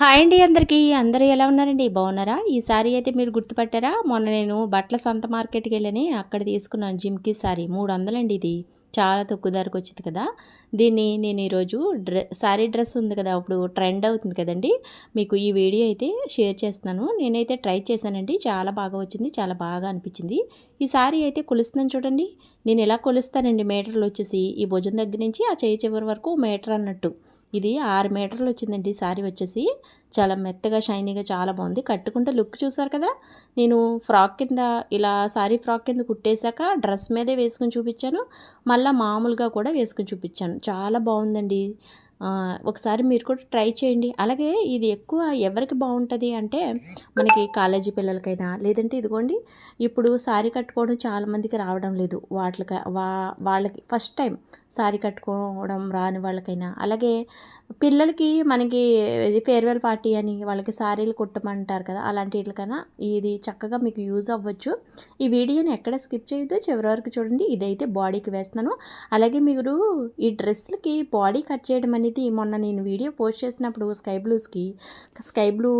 Hi అండి అందరికీ. అందరూ ఎలా ఉన్నారండి? బాగున్నారా? ఈ సారీ అయితే మీరు గుర్తుపట్టారా? మొన్న నేను బట్టల సంత మార్కెట్‌కి వెళ్ళని అక్కడ తీసుకున్నాను జిమ్‌కి సారీ. 300 అండి ఇది. చాలా తక్కువ ధరకు వచ్చింది కదా! దీన్ని నేను ఈరోజు సారీ డ్రెస్ ఉంది కదా! ఇప్పుడు ట్రెండ్ అవుతుంది కదండీ! మీకు ఈ వీడియో అయితే షేర్ చేస్తున్నాను. నేనైతే ట్రై చేశానండి. చాలా బాగా వచ్చింది. చాలా బాగా అనిపించింది. ఈ సారీ అయితే కొలుస్తున్నాను చూడండి. నేను ఇలా కొలుస్తానండి మీటర్లు వచ్చేసి ఈ భుజం దగ్గర నుంచి ఆ చేయి చివరి వరకు మీటర్ అన్నట్టు. ఇది 6 మీటర్లు వచ్చిందండి సారీ వచ్చేసి. చాలా మెత్తగా షైనీగా చాలా బాగుంది. కట్టుకుంటే లుక్ చూసారు కదా! నేను ఫ్రాక్ కింద ఇలా సారీ ఫ్రాక్ కింద కుట్టేశాక డ్రెస్ మీదే వేసుకొని చూపించాను. మళ్ళీ మామూలుగా కూడా వేసుకొని చూపించాను. చాలా బాగుందండి. ఒకసారి మీరు కూడా ట్రై చేయండి. అలాగే ఇది ఎక్కువ ఎవరికి బాగుంటుంది అంటే మనకి కాలేజీ పిల్లలకైనా లేదంటే ఇదిగోండి ఇప్పుడు సారీ కట్టుకోవడం చాలామందికి రావడం లేదు. వాళ్ళకి ఫస్ట్ టైం సారీ కట్టుకోవడం రాని వాళ్ళకైనా అలాగే పిల్లలకి మనకి ఫేర్వెల్ పార్టీ అని వాళ్ళకి సారీలు కుట్టమంటారు కదా! అలాంటి వీటికైనా ఇది చక్కగా మీకు యూజ్ అవ్వచ్చు. ఈ వీడియోని ఎక్కడ స్కిప్ చేయొద్దు, చివరి వరకు చూడండి. ఇదైతే బాడీకి వేస్తున్నాను. అలాగే మీరు ఈ డ్రెస్లకి బాడీ కట్ చేయడం అనేది మొన్న నేను వీడియో పోస్ట్ చేసినప్పుడు స్కై బ్లూ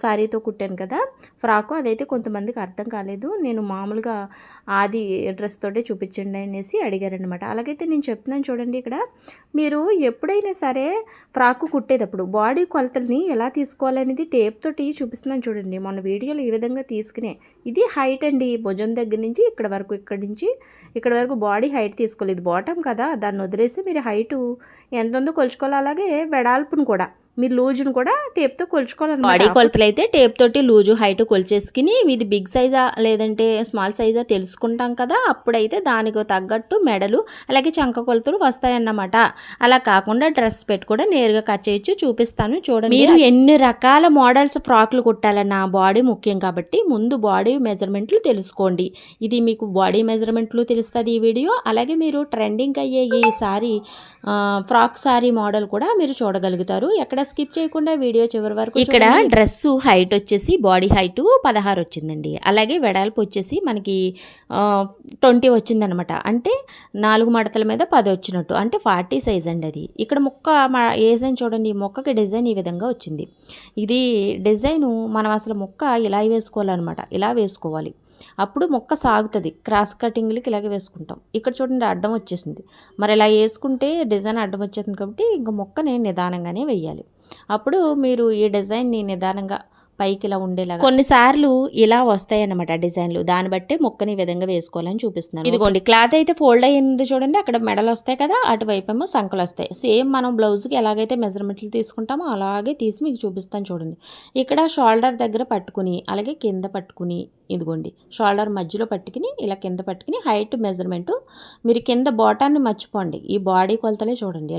సారీతో కుట్టాను కదా ఫ్రాకు. అదైతే కొంతమందికి అర్థం కాలేదు. నేను మామూలుగా ఆది డ్రెస్ తోటే చూపించండి అనేసి అడిగారనమాట. అలాగైతే నేను చెప్తున్నాను చూడండి. ఇక్కడ మీరు ఎప్పుడైనా సరే ఫ్రాకు కుట్టేటప్పుడు బాడీ కొలతల్ని ఎలా తీసుకోవాలనేది టేప్ తోటి చూపిస్తున్నాను చూడండి. మొన్న వీడియోలో ఈ విధంగా తీసుకునే ఇది హైట్ అండి. భుజం దగ్గర నుంచి ఇక్కడ వరకు, ఇక్కడ నుంచి ఇక్కడ వరకు బాడీ హైట్ తీసుకోలేదు. బాటమ్ కదా, దాన్ని వదిలేసి మీరు హైటు ఎంత ఉందో కొలుచుకోవాలి. అలాగే వెడల్పును కూడా మీరు లూజును కూడా టేప్తో కొలుచుకోవాలన్నమాట. బాడీ కొలతలు అయితే టేప్ తోటి లూజు హైట్ కొలిచేసుకుని ఇది బిగ్ సైజా లేదంటే స్మాల్ సైజా తెలుసుకుంటాం కదా. అప్పుడైతే దానికి తగ్గట్టు మెడలు అలాగే చంక కొలతలు వస్తాయన్నమాట. అలా కాకుండా డ్రెస్ పెట్టి కూడా నేరుగా కట్ చేయొచ్చు. చూపిస్తాను చూడండి. మీరు ఎన్ని రకాల మోడల్స్ ఫ్రాక్లు కుట్టాలన్న బాడీ ముఖ్యం కాబట్టి ముందు బాడీ మెజర్మెంట్లు తెలుసుకోండి. ఇది మీకు బాడీ మెజర్మెంట్లు తెలుస్తుంది ఈ వీడియో. అలాగే మీరు ట్రెండింగ్ అయ్యే ఈ సారీ ఫ్రాక్ సారీ మోడల్ కూడా మీరు చూడగలుగుతారు. ఎక్కడ స్కిప్ చేయకుండా వీడియో చివరి వరకు. ఇక్కడ డ్రెస్ హైట్ వచ్చేసి బాడీ హైట్ 16 వచ్చిందండి. అలాగే వెడల్పు వచ్చేసి మనకి 20 వచ్చిందనమాట. అంటే 4 మడతల మీద 10 వచ్చినట్టు, అంటే 40 సైజ్ అండి అది. ఇక్కడ ముక్క డిజైన్ చూడండి. ఈ మొక్కకి డిజైన్ ఈ విధంగా వచ్చింది. ఇది డిజైను మనం అసలు ముక్క ఇలా వేసుకోవాలన్నమాట. ఇలా వేసుకోవాలి, అప్పుడు మొక్క సాగుతుంది. క్రాస్ కటింగ్లకి ఇలాగే వేసుకుంటాం. ఇక్కడ చూడండి అడ్డం వచ్చేసింది. మరి ఇలా వేసుకుంటే డిజైన్ అడ్డం వచ్చేసింది కాబట్టి ఇంకా మొక్కని నిదానంగానే వేయాలి. అప్పుడు మీరు ఈ డిజైన్ని నిదానంగా పైకి ఇలా ఉండేలాగా కొన్నిసార్లు ఇలా వస్తాయి అన్నమాట డిజైన్లు. దాన్ని బట్టి మొక్కని ఈ విధంగా వేసుకోవాలని చూపిస్తున్నాను. ఇదిగోండి క్లాత్ అయితే ఫోల్డ్ అయ్యింది చూడండి. అక్కడ మెడలు వస్తాయి కదా, అటువైపు ఏమో సంకలు వస్తాయి. సేమ్ మనం బ్లౌజ్కి ఎలాగైతే మెజర్మెంట్లు తీసుకుంటామో అలాగే తీసి మీకు చూపిస్తాను చూడండి. ఇక్కడ షోల్డర్ దగ్గర పట్టుకుని అలాగే కింద పట్టుకుని ఇదిగోండి షోల్డర్ మధ్యలో పట్టుకుని ఇలా కింద పట్టుకుని హైట్ మెజర్మెంట్ మీరు కింద బాటాన్ని మర్చిపోండి. ఈ బాడీ కొలతలే చూడండి.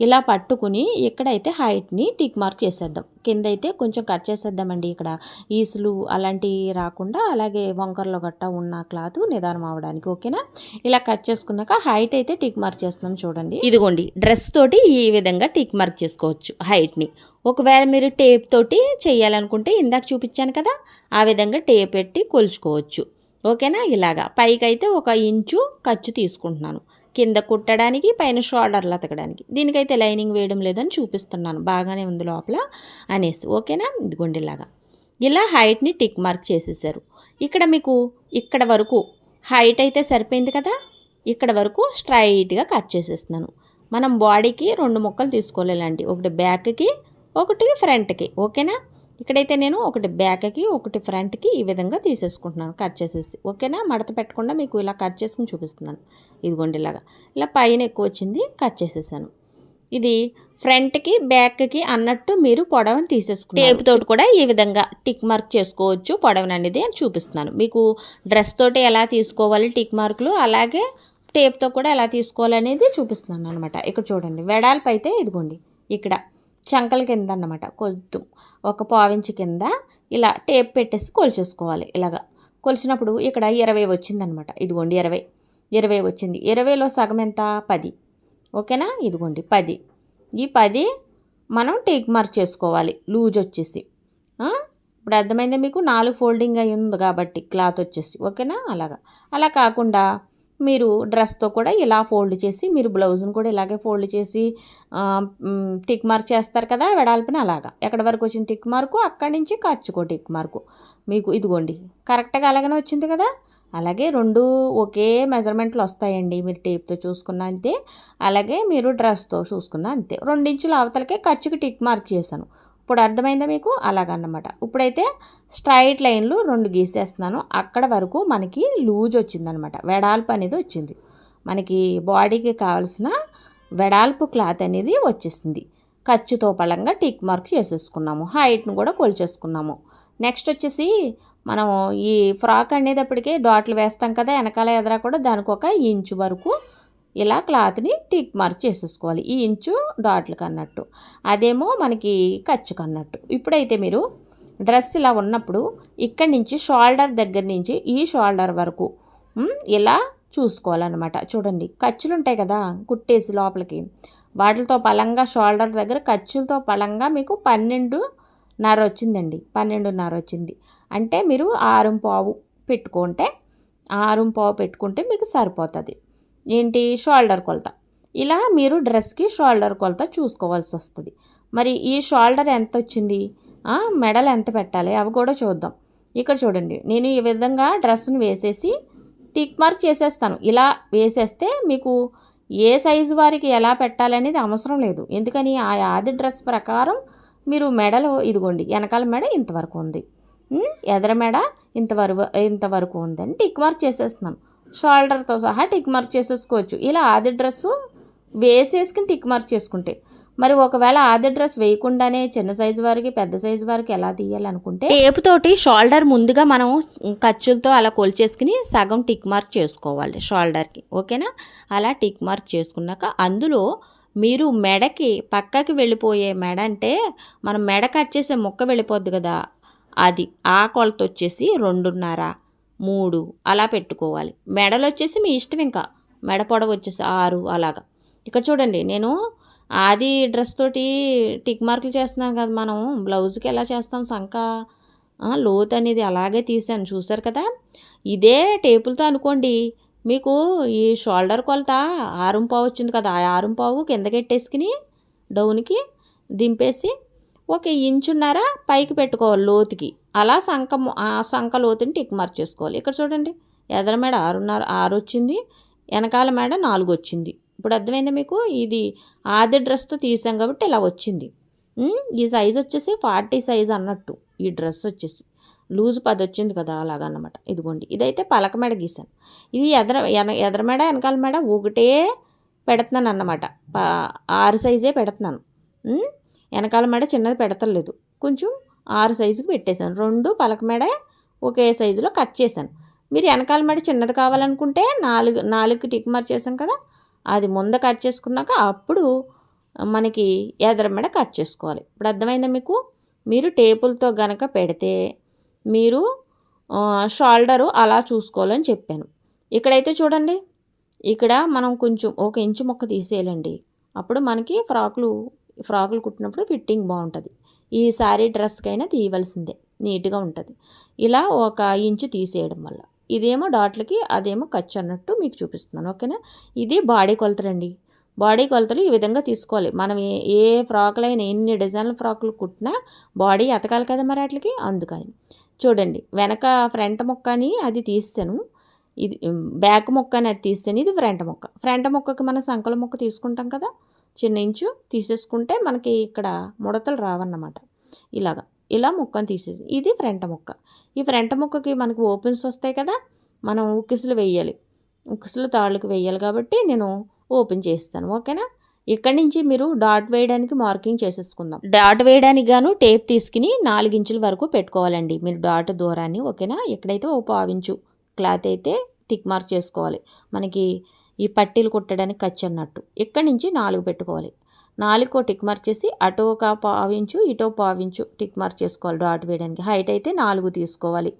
ఇలా పట్టుకుని ఇక్కడైతే హైట్ని టిక్ మార్క్ చేసేద్దాం. కింద అయితే కొంచెం కట్ చేసేద్దామండి. ఇక్కడ ఈసులు అలాంటివి రాకుండా, అలాగే వంకర్లో గట్ట ఉన్న క్లాత్ నిదానం అవడానికి. ఓకేనా? ఇలా కట్ చేసుకున్నాక హైట్ అయితే టిక్ మార్క్ చేస్తున్నాం చూడండి. ఇదిగోండి డ్రెస్ తోటి ఈ విధంగా టిక్ మార్క్ చేసుకోవచ్చు హైట్ని. ఒకవేళ మీరు టేప్ తోటి చేయాలనుకుంటే ఇందాక చూపించాను కదా, ఆ విధంగా టేప్ పెట్టి కొలుచుకోవచ్చు. ఓకేనా? ఇలాగా పైకి అయితే 1 ఇంచు ఖర్చు తీసుకుంటున్నాను, కింద కుట్టడానికి పైన షోల్డర్లు అతకడానికి. దీనికైతే లైనింగ్ వేయడం లేదని చూపిస్తున్నాను, బాగానే ఉంది లోపల అనేసి. ఓకేనా? ఇదిగోండి ఇలా హైట్ని టిక్ మార్క్ చేసేసారు. ఇక్కడ మీకు ఇక్కడ వరకు హైట్ అయితే సరిపోయింది కదా, ఇక్కడ వరకు స్ట్రైట్గా కట్ చేసేస్తున్నాను. మనం బాడీకి 2 ముక్కలు తీసుకోలేండి, ఒకటి బ్యాక్కి ఒకటి ఫ్రంట్కి. ఓకేనా? ఇక్కడైతే నేను ఒకటి బ్యాక్కి ఒకటి ఫ్రంట్కి ఈ విధంగా తీసేసుకుంటున్నాను కట్ చేసేసి. ఓకేనా? మడత పెట్టకుండా మీకు ఇలా కట్ చేసుకుని చూపిస్తున్నాను. ఇదిగోండి ఇలా పైన ఎక్కువ వచ్చింది కట్ చేసేసాను. ఇది ఫ్రంట్కి బ్యాక్కి అన్నట్టు మీరు పొడవని తీసేసుకుని టేప్ తోటి కూడా ఈ విధంగా టిక్ మార్క్ చేసుకోవచ్చు పొడవని అనేది అని చూపిస్తున్నాను. మీకు డ్రెస్ తోటి ఎలా తీసుకోవాలి టిక్ మార్కులు, అలాగే టేప్తో కూడా ఎలా తీసుకోవాలనేది చూపిస్తున్నాను అనమాట. ఇక్కడ చూడండి వెడల్పు అయితే ఇదిగోండి ఇక్కడ చంకల కింద అన్నమాట, కొంచెం 1 పావించి కింద ఇలా టేప్ పెట్టేసి కొలిచేసుకోవాలి. కొలిచినప్పుడు ఇక్కడ 20 వచ్చిందనమాట. ఇదిగోండి 20 వచ్చింది. 20లో సగం ఎంత? 10. ఓకేనా? ఇదిగోండి 10. ఈ 10 మనం టిక్ మార్క్ చేసుకోవాలి లూజ్ వచ్చేసి. ఇప్పుడు అర్థమైందా మీకు? 4 ఫోల్డింగ్ అయి ఉంది కాబట్టి క్లాత్ వచ్చేసి. ఓకేనా? అలా కాకుండా మీరు డ్రెస్తో కూడా ఇలా ఫోల్డ్ చేసి మీరు బ్లౌజ్ని కూడా ఇలాగే ఫోల్డ్ చేసి టిక్ మార్క్ చేస్తారు కదా వెడల్పుని, అలాగా ఎక్కడి వరకు వచ్చింది టిక్ మార్కు, అక్కడి నుంచి ఖర్చుకో టిక్ మార్కు. మీకు ఇదిగోండి కరెక్ట్గా అలాగనే వచ్చింది కదా. అలాగే రెండు ఒకే మెజర్మెంట్లు వస్తాయండి, మీరు టేప్తో చూసుకున్న అంతే, అలాగే మీరు డ్రెస్తో చూసుకున్న అంతే. 2 ఇంచుల అవతలకే ఖర్చుకి టిక్ మార్క్ చేశాను. ఇప్పుడు అర్థమైందా మీకు? అలాగన్నమాట. ఇప్పుడైతే స్ట్రైట్ లైన్లు 2 గీసేస్తున్నాను. అక్కడ వరకు మనకి లూజ్ వచ్చిందనమాట, వెడల్పు అనేది వచ్చింది. మనకి బాడీకి కావాల్సిన వెడల్పు క్లాత్ అనేది వచ్చేసింది. ఖర్చుతో పలంగా టిక్ మార్క్ చేసేసుకున్నాము. హైట్ను కూడా కొలిచేసుకున్నాము. నెక్స్ట్ వచ్చేసి మనం ఈ ఫ్రాక్ అనేటప్పటికే డాట్లు వేస్తాం కదా వెనకాల ఎదరా కూడా, దానికి 1 ఇంచు వరకు ఇలా క్లాత్ని టిక్ మార్క్ చేసేసుకోవాలి. ఈ ఇంచు డాట్లకు అన్నట్టు, అదేమో మనకి ఖర్చుకు అన్నట్టు. ఇప్పుడైతే మీరు డ్రెస్ ఇలా ఉన్నప్పుడు ఇక్కడి నుంచి షోల్డర్ దగ్గర నుంచి ఈ షోల్డర్ వరకు ఇలా చూసుకోవాలన్నమాట. చూడండి ఖర్చులు ఉంటాయి కదా కుట్టేసి లోపలికి, వాటితో పలంగా షోల్డర్ దగ్గర ఖర్చులతో పలంగా మీకు 12.5 వచ్చిందండి. 12.5 వచ్చింది అంటే మీరు 6.5 పెట్టుకుంటే, 6.5 పెట్టుకుంటే మీకు సరిపోతుంది. ఏంటి షోల్డర్ కొలత. ఇలా మీరు డ్రెస్కి షోల్డర్ కొలత చూసుకోవాల్సి వస్తుంది. మరి ఈ షోల్డర్ ఎంత వచ్చింది, మెడలు ఎంత పెట్టాలి అవి కూడా చూద్దాం. ఇక్కడ చూడండి నేను ఈ విధంగా డ్రెస్ను వేసేసి టిక్ మార్క్ చేసేస్తాను. ఇలా వేసేస్తే మీకు ఏ సైజు వారికి ఎలా పెట్టాలనేది అవసరం లేదు. ఎందుకని ఆ ఆది డ్రెస్ ప్రకారం మీరు మెడలు ఇదిగోండి వెనకాల మెడ ఇంతవరకు ఉంది, ఎదర మెడ ఇంతవరకు ఉందని టిక్ మార్క్ చేసేస్తున్నాను. షోల్డర్తో సహా టిక్ మార్క్ చేసేసుకోవచ్చు. ఇలా ఆది డ్రెస్సు వేసేసుకుని టిక్ మార్క్ చేసుకుంటే. మరి ఒకవేళ ఆది డ్రెస్ వేయకుండానే చిన్న సైజు వారికి పెద్ద సైజు వారికి ఎలా తీయాలనుకుంటే టేప్ తోటి షోల్డర్ ముందుగా మనం ఖర్చులతో అలా కొలిచేసుకుని సగం టిక్ మార్క్ చేసుకోవాలి షోల్డర్కి. ఓకేనా? అలా టిక్ మార్క్ చేసుకున్నాక అందులో మీరు మెడకి పక్కకి వెళ్ళిపోయే మెడ అంటే మనం మెడ కట్ చేసే ముక్క వెళ్ళిపోద్ది కదా, అది ఆ కొలత వచ్చేసి 2.5 3 అలా పెట్టుకోవాలి. మెడలు వచ్చేసి మీ ఇష్టం, ఇంకా మెడ పొడవు వచ్చేసి 6 అలాగా. ఇక్కడ చూడండి నేను ఆది డ్రెస్ తోటి టిక్ మార్కులు చేస్తున్నాను కదా, మనం బ్లౌజ్కి ఎలా చేస్తాం సంక లోత్ అనేది అలాగే తీసాను చూసారు కదా. ఇదే టేపులతో అనుకోండి మీకు ఈ షోల్డర్ కొలత 6.5 వచ్చింది కదా, ఆ 6.5 కిందకెట్టేసుకుని డౌన్కి దింపేసి 1.5 ఇంచున్నర పైకి పెట్టుకోవాలి లోతుకి. అలా సంక లోతుని టిక్ మార్క్ చేసుకోవాలి. ఇక్కడ చూడండి ఎదర మెడ 6.5 వచ్చింది, వెనకాల మెడ 4 వచ్చింది. ఇప్పుడు అర్థమైందా మీకు? ఇది ఆది డ్రెస్తో తీసాం కాబట్టి ఇలా వచ్చింది. ఈ సైజ్ వచ్చేసి 40 సైజ్ అన్నట్టు. ఈ డ్రెస్ వచ్చేసి లూజ్ 10 వచ్చింది కదా, అలాగన్నమాట. ఇదిగోండి ఇదైతే పలక మెడ గీసాను. ఇది ఎదర మెడ వెనకాల మెడ ఒకటే పెడుతున్నాను అన్నమాట, 6 సైజే పెడుతున్నాను. వెనకాల మెడ చిన్నది పెడతలేదు, కొంచెం 6 సైజుకి పెట్టేశాను. 2 పలక మెడ ఒకే సైజులో కట్ చేశాను. మీరు వెనకాల మెడ చిన్నది కావాలనుకుంటే 4 టిక్ మార్క్ చేసాం కదా, అది ముందు కట్ చేసుకున్నాక అప్పుడు మనకి ఎదర మెడ కట్ చేసుకోవాలి. ఇప్పుడు అర్థమైందా మీకు? మీరు టేపులతో గనక పెడితే మీరు షోల్డరు అలా చూసుకోవాలని చెప్పాను. ఇక్కడైతే చూడండి, ఇక్కడ మనం కొంచెం 1 ఇంచు ముక్క తీసేయాలండి. అప్పుడు మనకి ఫ్రాకులు కుట్టినప్పుడు ఫిట్టింగ్ బాగుంటుంది. ఈ శారీ డ్రెస్కైనా తీయవలసిందే, నీట్గా ఉంటుంది. ఇలా 1 ఇంచు తీసేయడం వల్ల ఇదేమో డాట్లకి అదేమో ఖర్చు అన్నట్టు మీకు చూపిస్తున్నాను. ఓకేనా? ఇది బాడీ కొలతలండి. బాడీ కొలతలు ఈ విధంగా తీసుకోవాలి. మనం ఏ ఫ్రాకులైనా ఎన్ని డిజైన్ల ఫ్రాకులు కుట్టినా బాడీ ఎతకాలి కదా మరి వాటికి, అందుకని చూడండి వెనక ఫ్రంట్ ముక్కని అది తీస్తాను, ఇది బ్యాక్ ముక్కని అది తీస్తాను, ఇది ఫ్రంట్ ముక్కకి మనం సంకల ముక్క తీసుకుంటాం కదా, చిన్న ఇంచు తీసేసుకుంటే మనకి ఇక్కడ ముడతలు రావన్నమాట. ఇలా ముక్కను తీసేసి ఇది ఫ్రంట్ ముక్క. ఈ ఫ్రంట్ ముక్కకి మనకు ఓపెన్స్ వస్తాయి కదా, మనం ఉక్కిసులు వేయాలి, ఉక్కిసులు తాళ్ళకి వేయాలి కాబట్టి నేను ఓపెన్ చేస్తాను. ఓకేనా? ఇక్కడి నుంచి మీరు డాట్ వేయడానికి మార్కింగ్ చేసేసుకుందాం. డాట్ వేయడానికి గాను టేప్ తీసుకుని 4 ఇంచుల వరకు పెట్టుకోవాలండి మీరు డాట్ దూరాన్ని. ఓకేనా? ఇక్కడైతే 1/4 ఇంచు క్లాత్ అయితే టిక్ మార్క్ చేసుకోవాలి. మనకి ఈ పట్టీలు కుట్టడానికి ఖర్చు అన్నట్టు. ఇక్కడి నుంచి 4 పెట్టుకోవాలి. 4 టిక్ మార్క్ చేసి అటు 1/4 ఇంచు ఇటు 1/4 ఇంచు టిక్ మార్క్ చేసుకోవాలి డాట్ వేయడానికి. హైట్ అయితే 4 తీసుకోవాలి.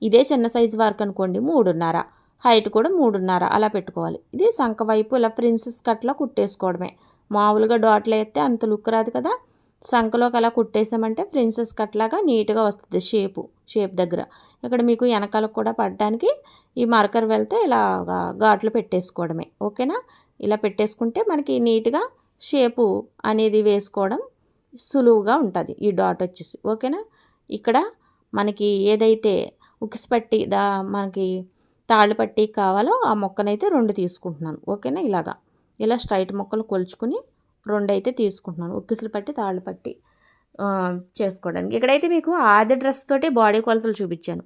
ఇదే చిన్న సైజు వరకు అనుకోండి 3.5, హైట్ కూడా 3.5 అలా పెట్టుకోవాలి. ఇది సంక వైపు ఇలా ప్రిన్సెస్ కట్లా కుట్టేసుకోవడమే. మామూలుగా డాట్లు వేస్తే అంత లుక్ రాదు కదా, సంకలోకి అలా కుట్టేసామంటే ప్రిన్సెస్ కట్ లాగా నీట్గా వస్తుంది షేప్ దగ్గర. ఇక్కడ మీకు వెనకాలకు కూడా పడడానికి ఈ మార్కర్ వెళ్తే ఇలా ఘాట్లు పెట్టేసుకోవడమే. ఓకేనా? ఇలా పెట్టేసుకుంటే మనకి నీట్గా షేపు అనేది వేసుకోవడం సులువుగా ఉంటుంది ఈ డాట్ వచ్చేసి. ఓకేనా? ఇక్కడ మనకి ఏదైతే ఉక్స్ పట్టి మనకి తాళ్ళు పట్టి కావాలో ఆ మొక్కనైతే 2 తీసుకుంటున్నాను. ఓకేనా? ఇలా స్ట్రైట్ మొక్కలు కొలుచుకుని 2 అయితే తీసుకుంటున్నాను. ఉక్కిసులు పట్టి తాళ్ళు పట్టి చేసుకోవడానికి. ఇక్కడైతే మీకు ఆది డ్రెస్ తోటి బాడీ కొలతలు చూపించాను.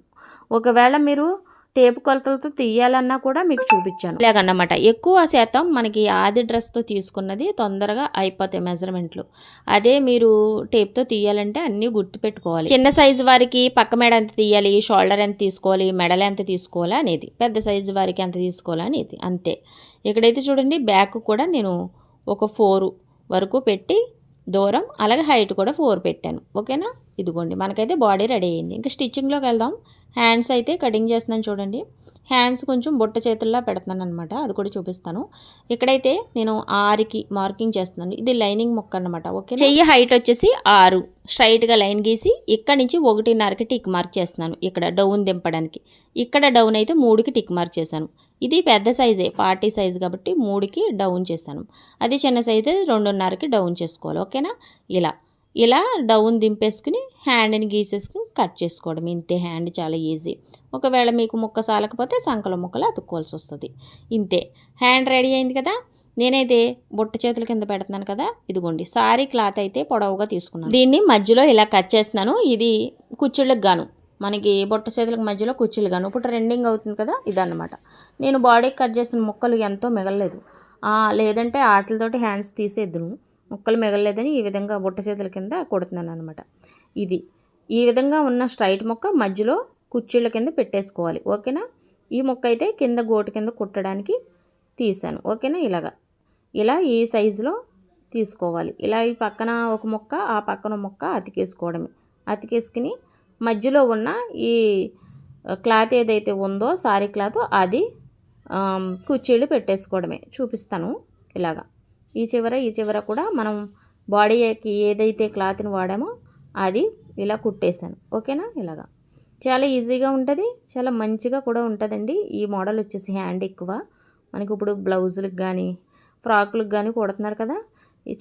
ఒకవేళ మీరు టేపు కొలతలతో తీయాలన్నా కూడా మీకు చూపించాను. ఇలాగన్నమాట. ఎక్కువ శాతం మనకి ఆది డ్రెస్తో తీసుకున్నది తొందరగా అయిపోతాయి మెజర్మెంట్లు. అదే మీరు టేప్తో తీయాలంటే అన్నీ గుర్తుపెట్టుకోవాలి. చిన్న సైజు వారికి పక్క మెడ ఎంత తీయాలి, షోల్డర్ ఎంత తీసుకోవాలి, మెడలు ఎంత తీసుకోవాలి అనేది, పెద్ద సైజు వారికి ఎంత తీసుకోవాలి అనేది అంతే. ఇక్కడైతే చూడండి బ్యాక్ కూడా నేను ఒక 4 వరకు పెట్టి దూరం, అలాగే హైట్ కూడా 4 పెట్టాను. ఓకేనా? ఇదిగోండి మనకైతే బాడీ రెడీ అయింది. ఇంకా స్టిచ్చింగ్లోకి వెళ్దాం. హ్యాండ్స్ అయితే కటింగ్ చేస్తున్నాను చూడండి. హ్యాండ్స్ కొంచెం బుట్ట చేతుల్లా పెడుతున్నాను అనమాట, అది కూడా చూపిస్తాను. ఇక్కడైతే నేను 6కి మార్కింగ్ చేస్తున్నాను. ఇది లైనింగ్ మొక్క అనమాట. ఓకే, చెయ్యి హైట్ వచ్చేసి 6 స్ట్రైట్గా లైన్ గీసి ఇక్కడ నుంచి 1.5కి టిక్ మార్క్ చేస్తున్నాను. ఇక్కడ డౌన్ దింపడానికి. ఇక్కడ డౌన్ అయితే 3కి టిక్ మార్క్ చేశాను. ఇది పెద్ద సైజే, 40 సైజు కాబట్టి 3కి డౌన్ చేశాను. అది చిన్న సైజు 2.5కి డౌన్ చేసుకోవాలి. ఓకేనా? ఇలా డౌన్ దింపేసుకుని హ్యాండ్ని గీసేసుకుని కట్ చేసుకోవడం. ఇంతే, హ్యాండ్ చాలా ఈజీ. ఒకవేళ మీకు ముక్క సాలకపోతే సంకల ముక్కలు అతుక్కోవాల్సి వస్తుంది. ఇంతే, హ్యాండ్ రెడీ అయింది కదా. నేనైతే బుట్ట చేతుల కింద పెడుతున్నాను కదా. ఇదిగోండి సారీ క్లాత్ అయితే పొడవుగా తీసుకున్నాను. దీన్ని మధ్యలో ఇలా కట్ చేస్తున్నాను. ఇది కుచ్చిళ్ళకి గాను, మనకి బుట్ట చేతులకు మధ్యలో కుచ్చిళ్ళు గాను. ఇప్పుడు రెండింగ్ అవుతుంది కదా, ఇదన్నమాట. నేను బాడీకి కట్ చేసిన ముక్కలు ఎంతో మిగలలేదు. లేదంటే ఆటలతోటి హ్యాండ్స్ తీసేద్దును, ముక్కలు మిగలలేదని ఈ విధంగా బుట్ట చేతుల కింద కొడుతున్నాను అనమాట. ఇది ఈ విధంగా ఉన్న స్ట్రైట్ ముక్క మధ్యలో కుచ్చిళ్ళ కింద పెట్టేసుకోవాలి. ఓకేనా? ఈ ముక్క అయితే కింద గోటు కింద కుట్టడానికి తీసాను. ఓకేనా? ఇలా ఈ సైజులో తీసుకోవాలి. ఇలా ఈ పక్కన ఒక ముక్క, ఆ పక్కన ముక్క అతికేసుకోవడమే. అతికేసుకుని మధ్యలో ఉన్న ఈ క్లాత్ ఏదైతే ఉందో సారీ క్లాత్, అది కుచ్చిళ్ళు పెట్టేసుకోవడమే. చూపిస్తాను. ఈ చివర కూడా మనం బాడీకి ఏదైతే క్లాత్ని వాడామో అది ఇలా కుట్టేశాను. ఓకేనా? చాలా ఈజీగా ఉంటుంది, చాలా మంచిగా కూడా ఉంటుందండి. ఈ మోడల్ వచ్చేసి హ్యాండ్ ఎక్కువ మనకి ఇప్పుడు బ్లౌజులకు కానీ ఫ్రాకులకు కానీ కుడుతున్నారు కదా,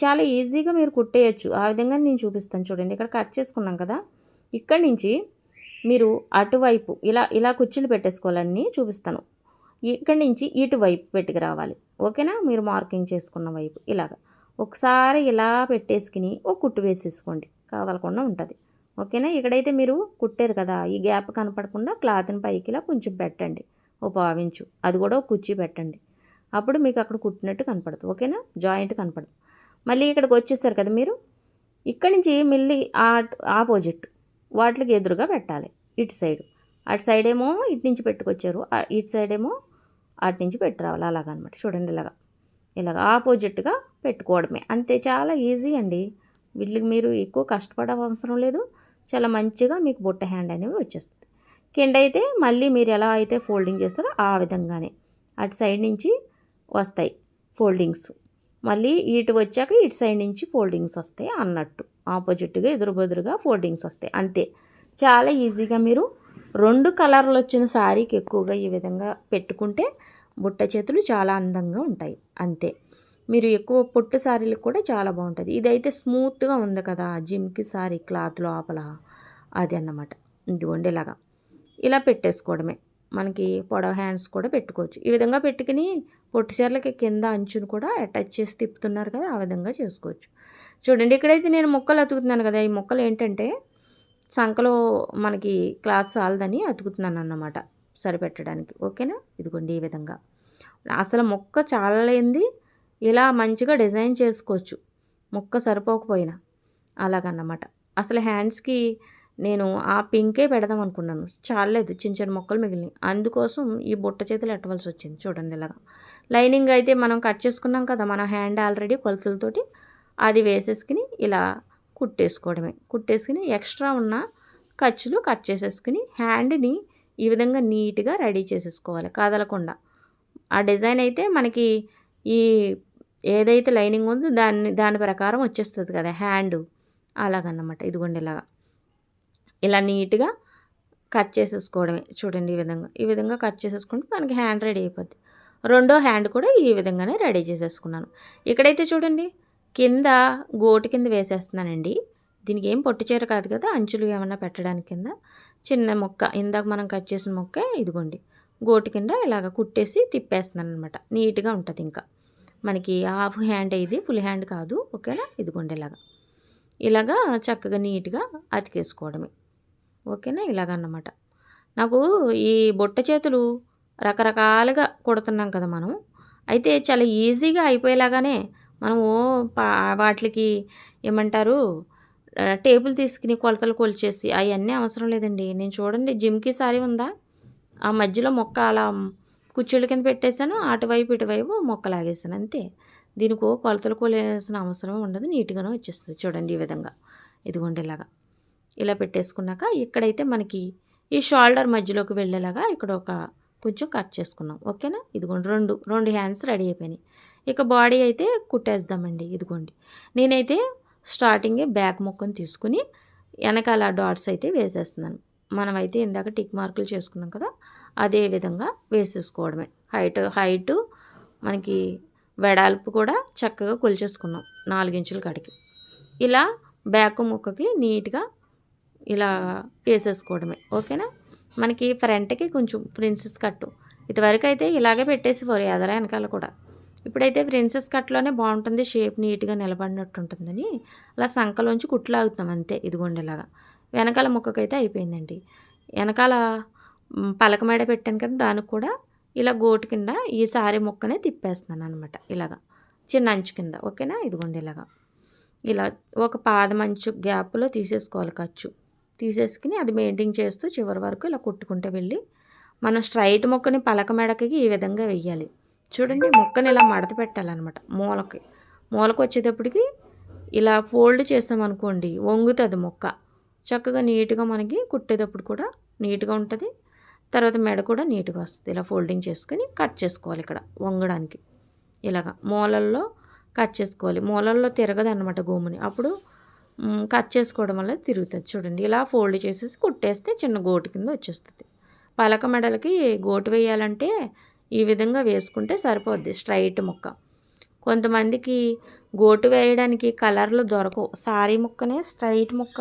చాలా ఈజీగా మీరు కుట్టేయచ్చు. ఆ విధంగా నేను చూపిస్తాను చూడండి. ఇక్కడ కట్ చేసుకున్నాం కదా, ఇక్కడి నుంచి మీరు అటువైపు ఇలా కుర్చీలు పెట్టేసుకోవాలని చూపిస్తాను. ఇక్కడి నుంచి ఇటువైపు పెట్టుకు రావాలి. ఓకేనా? మీరు మార్కింగ్ చేసుకున్న వైపు ఒకసారి ఇలా పెట్టేసుకుని ఒక కుట్టు వేసేసుకోండి, కదలకుండా ఉంటుంది. ఓకేనా? ఇక్కడైతే మీరు కుట్టారు కదా, ఈ గ్యాప్ కనపడకుండా క్లాత్ని పైకి ఇలా కొంచెం పెట్టండి, ఓ పావించు, అది కూడా ఒక కుర్చీ పెట్టండి. అప్పుడు మీకు అక్కడ కుట్టినట్టు కనపడదు. ఓకేనా? జాయింట్ కనపడదు. మళ్ళీ ఇక్కడికి వచ్చేస్తారు కదా మీరు, ఇక్కడి నుంచి మళ్ళీ ఆపోజిట్ వాటికి ఎదురుగా పెట్టాలి. ఇటు సైడు, అటు సైడ్ ఏమో ఇటు నుంచి పెట్టుకొచ్చారు, ఇటు సైడ్ ఏమో అటు నుంచి పెట్టి రావాలి. అలాగనమాట. చూడండి, ఆపోజిట్గా పెట్టుకోవడమే. అంతే, చాలా ఈజీ అండి. వీటికి మీరు ఎక్కువ కష్టపడే అవసరం లేదు. చాలా మంచిగా మీకు బుట్ట హ్యాండ్ అనేవి వచ్చేస్తుంది. కింద అయితే మళ్ళీ మీరు ఎలా అయితే ఫోల్డింగ్ చేస్తారో ఆ విధంగానే అటు సైడ్ నుంచి వస్తాయి ఫోల్డింగ్స్, మళ్ళీ ఇటు వచ్చాక ఇటు సైడ్ నుంచి ఫోల్డింగ్స్ వస్తాయి అన్నట్టు. ఆపోజిట్గా ఎదురుబెదురుగా ఫోల్డింగ్స్ వస్తాయి. అంతే, చాలా ఈజీగా మీరు 2 కలర్లు వచ్చిన శారీకి ఎక్కువగా ఈ విధంగా పెట్టుకుంటే బుట్ట చేతులు చాలా అందంగా ఉంటాయి. అంతే, మీరు ఎక్కువ పొట్టు శారీలకు కూడా చాలా బాగుంటుంది. ఇదైతే స్మూత్గా ఉంది కదా జిమ్కి శారీ క్లాత్ లోపల, అది అన్నమాట. ఇదిగోండి ఇలా పెట్టేసుకోవడమే. మనకి పొడవ హ్యాండ్స్ కూడా పెట్టుకోవచ్చు. ఈ విధంగా పెట్టుకుని పొట్టు చీరలకి కింద అంచును కూడా అటాచ్ చేసి తిప్పుతున్నారు కదా, ఆ విధంగా చేసుకోవచ్చు. చూడండి, ఇక్కడైతే నేను ముక్కలు అతుకుతున్నాను కదా, ఈ ముక్కలు ఏంటంటే సంకలో మనకి క్లాత్ సాలదని అతుకుతున్నాను అన్నమాట, సరిపెట్టడానికి. ఓకేనా? ఇదిగోండి ఈ విధంగా. అసలు ముక్క చాలలేంది ఇలా మంచిగా డిజైన్ చేసుకోవచ్చు, ముక్క సరిపోకపోయినా. అలాగన్నమాట. అసలు హ్యాండ్స్కి నేను ఆ పింకే పెడదాం అనుకున్నాను, చాలలేదు, చిన్న చిన్న మొక్కలు మిగిలినాయి. అందుకోసం ఈ బుట్ట చేతులు ఎట్టవలసి వచ్చింది. చూడండి, లైనింగ్ అయితే మనం కట్ చేసుకున్నాం కదా, మన హ్యాండ్ ఆల్రెడీ కొలతలతోటి అది వేసేసుకుని ఇలా కుట్టేసుకోవడమే. కుట్టేసుకుని ఎక్స్ట్రా ఉన్న ఖర్చులు కట్ చేసేసుకుని హ్యాండ్ని ఈ విధంగా నీట్గా రెడీ చేసేసుకోవాలి, కదలకుండా. ఆ డిజైన్ అయితే మనకి ఈ ఏదైతే లైనింగ్ ఉందో దాని ప్రకారం వచ్చేస్తుంది కదా హ్యాండ్, అలాగన్నమాట. ఇదిగోండి ఇలాగా. ఇలా నీట్‌గా కట్ చేసేసుకోవడమే. చూడండి ఈ విధంగా కట్ చేసేసుకుంటే మనకి హ్యాండ్ రెడీ అయిపోద్ది. రెండో హ్యాండ్ కూడా ఈ విధంగానే రెడీ చేసేసుకున్నాను. ఇక్కడైతే చూడండి కింద గోటు కింద వేసేస్తున్నానండి. దీనికి ఏం పొట్టి చీర కాదు కదా! అంచులు ఏమన్నా పెట్టడానికి కింద చిన్న ముక్క ఇందాక మనం కట్ చేసిన ముక్కే ఇదిగోండి గోటు కింద ఇలాగ కుట్టేసి తిప్పేస్తున్నాననమాట. నీట్‌గా ఉంటది ఇంకా. మనకి హాఫ్ హ్యాండ్ ఇది ఫుల్ హ్యాండ్ కాదు. ఓకేనా? ఇదిగోండి ఇలాగా చక్కగా నీట్‌గా అతికేసుకోవడమే. ఓకేనా? ఇలాగన్నమాట. నాకు ఈ బుట్ట చేతులు రకరకాలుగా కుడుతున్నాం కదా మనం. అయితే చాలా ఈజీగా అయిపోయేలాగానే మనము వాటిలికి ఏమంటారు టేబుల్ తీసుకుని కొలతలు కొలిచేసి అయన్నీ అవసరం లేదండి. నేను చూడండి జిమ్‌కి సారీ ఉందా? ఆ మధ్యలో మొక్క అలా కుర్చీల కింద పెట్టేసాను. అటువైపు ఇటువైపు మొక్క లాగేసాను అంతే. దీనికో కొలతలు కొలేయాల్సిన అవసరం ఉండదు. నీట్‌గానే వచ్చేస్తది. చూడండి ఈ విధంగా. ఇదిగోండి ఇలా పెట్టేసుకున్నాక ఇక్కడైతే మనకి ఈ షోల్డర్ మధ్యలోకి వెళ్ళేలాగా ఇక్కడ ఒక కొంచెం కట్ చేసుకున్నాం. ఓకేనా? ఇదిగోండి రెండు హ్యాండ్స్ రెడీ అయిపోయినాయి. ఇక బాడీ అయితే కుట్టేద్దామండి. ఇదిగోండి నేనైతే స్టార్టింగే బ్యాక్ ముక్కను తీసుకుని వెనకాల డాట్స్ అయితే వేసేస్తున్నాను. మనమైతే ఇందాక టిక్ మార్కులు చేసుకున్నాం కదా! అదే విధంగా వేసేసుకోవడమే. హైటు మనకి వెడల్పు కూడా చక్కగా కొలిచేసుకున్నాం 4 ఇంచుల కాడికి. ఇలా బ్యాక్ ముక్కకి నీట్‌గా ఇలా వేసేసుకోవడమే. ఓకేనా? మనకి ఫ్రంట్‌కి కొంచెం ప్రిన్సెస్ కట్టు. ఇదివరకు అయితే ఇలాగే పెట్టేసేవారు ఎదర వెనకాల కూడా. ఇప్పుడైతే ప్రిన్సెస్ కట్‌లోనే బాగుంటుంది. షేప్ నీట్‌గా నిలబడినట్టు ఉంటుందని అలా సంకలోంచి కుట్లు లాగుతాం అంతే. ఇదిగోండి వెనకాల ముక్కకైతే అయిపోయిందండి. వెనకాల పలక మేడ పెట్టాను కదా! దానికి కూడా ఇలా గోటు కింద ఈ సారీ ముక్కనే తిప్పేస్తున్నాననమాట. చిన్న అంచు కింద. ఓకేనా? ఇదిగోండి ఇలా ఒక పాదమంచు గ్యాప్‌లో తీసేసుకోవాలి ఖర్చు. తీసేసుకుని అది మెయింటైన్ చేస్తూ చివరి వరకు ఇలా కుట్టుకుంటూ వెళ్ళి మనం స్ట్రైట్ ముక్కని పలక మెడకి ఈ విధంగా వెయ్యాలి. చూడండి ముక్కని ఇలా మడత పెట్టాలన్నమాట మూలకు వచ్చేటప్పటికి ఇలా ఫోల్డ్ చేసామనుకోండి వంగుతుంది ముక్క. చక్కగా నీట్‌గా మనకి కుట్టేటప్పుడు కూడా నీట్‌గా ఉంటుంది. తర్వాత మెడ కూడా నీట్‌గా వస్తుంది. ఇలా ఫోల్డింగ్ చేసుకుని కట్ చేసుకోవాలి ఇక్కడ వంగడానికి. మూలల్లో కట్ చేసుకోవాలి. మూలల్లో తిరగదన్నమాట గోముని. అప్పుడు కట్ చేసుకోవడం వల్ల తిరుగుతుంది. చూడండి ఇలా ఫోల్డ్ చేసేసి కుట్టేస్తే చిన్న గోటు కింద వచ్చేస్తుంది. పలక మెడలకి గోటు వేయాలంటే ఈ విధంగా వేసుకుంటే సరిపోద్ది స్ట్రైట్ ముక్క. కొంతమందికి గోటు వేయడానికి కలర్లు దొరకవు. సారీ ముక్కనే స్ట్రైట్ ముక్క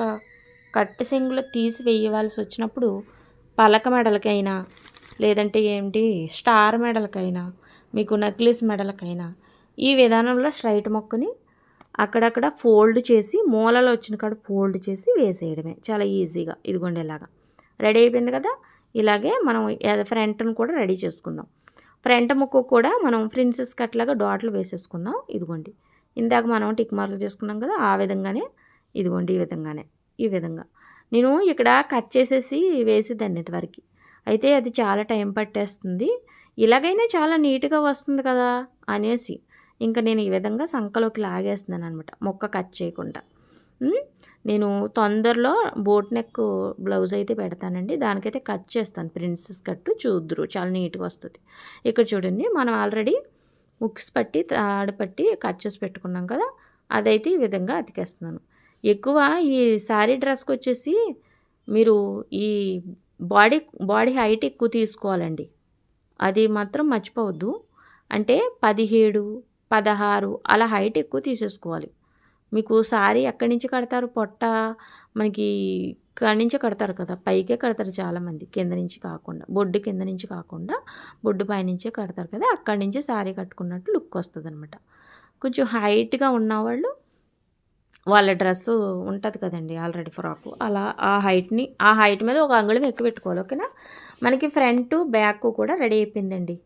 కట్ సింగులో తీసి వేయవలసి వచ్చినప్పుడు పలక మెడలకైనా లేదంటే స్టార్ మెడలకైనా మీకు నెక్లెస్ మెడలకైనా ఈ విధానంలో స్ట్రైట్ ముక్కని అక్కడక్కడ ఫోల్డ్ చేసి మూలలో వచ్చిన కాడ ఫోల్డ్ చేసి వేసేయడమే చాలా ఈజీగా. ఇదిగోండి రెడీ అయిపోయింది కదా! ఇలాగే మనం ఫ్రంట్ను కూడా రెడీ చేసుకుందాం. ఫ్రంట్ ముక్కు కూడా మనం ప్రిన్సెస్ కట్లాగా డాట్లు వేసేసుకుందాం. ఇదిగోండి ఇందాక మనం టిక్ మార్కులు చేసుకున్నాం కదా! ఆ విధంగానే ఇదిగోండి ఈ విధంగా నేను ఇక్కడ కట్ చేసేసి వేసేదాన్ని ఇంతవరకు. అయితే అది చాలా టైం పట్టేస్తుంది. ఇలాగైనా చాలా నీట్‌గా వస్తుంది కదా అనేసి ఇంకా నేను ఈ విధంగా సంకలోకి లాగేస్తున్నాను అనమాట మొక్క కట్ చేయకుండా. నేను తొందరలో బోట్ నెక్ బ్లౌజ్ అయితే పెడతానండి. దానికైతే కట్ చేస్తాను ప్రిన్సెస్ కట్టు చూద్దురు చాలా నీట్‌గా వస్తుంది. ఇక్కడ చూడండి మనం ఆల్రెడీ హుక్స్ పట్టి తాడు పట్టి కట్ చేసి పెట్టుకున్నాం కదా! అదైతే ఈ విధంగా అతికేస్తున్నాను. ఎక్కువ ఈ శారీ డ్రెస్కి వచ్చేసి మీరు ఈ బాడీ హైట్ ఎక్కువ తీసుకోవాలండి. అది మాత్రం మర్చిపోవద్దు. అంటే 17, 16 అలా హైట్ ఎక్కువ తీసేసుకోవాలి. మీకు సారీ ఎక్కడి నుంచి కడతారు? పొట్ట మనకి ఇక్కడి నుంచే కడతారు కదా! పైకే కడతారు చాలామంది. కింద నుంచి కాకుండా బొడ్డు కింద నుంచి కాకుండా బొడ్డు పైనుంచే కడతారు కదా! అక్కడి నుంచే సారీ కట్టుకున్నట్టు లుక్ వస్తుందనమాట. కొంచెం హైట్‌గా ఉన్నవాళ్ళు వాళ్ళ డ్రెస్సు ఉంటుంది కదండి ఆల్రెడీ ఫ్రాకు అలా ఆ హైట్ మీద ఒక అంగుళం ఎక్కువ పెట్టుకోవాలి. ఓకేనా? మనకి ఫ్రంట్ బ్యాక్ కూడా రెడీ అయిపోయిందండి.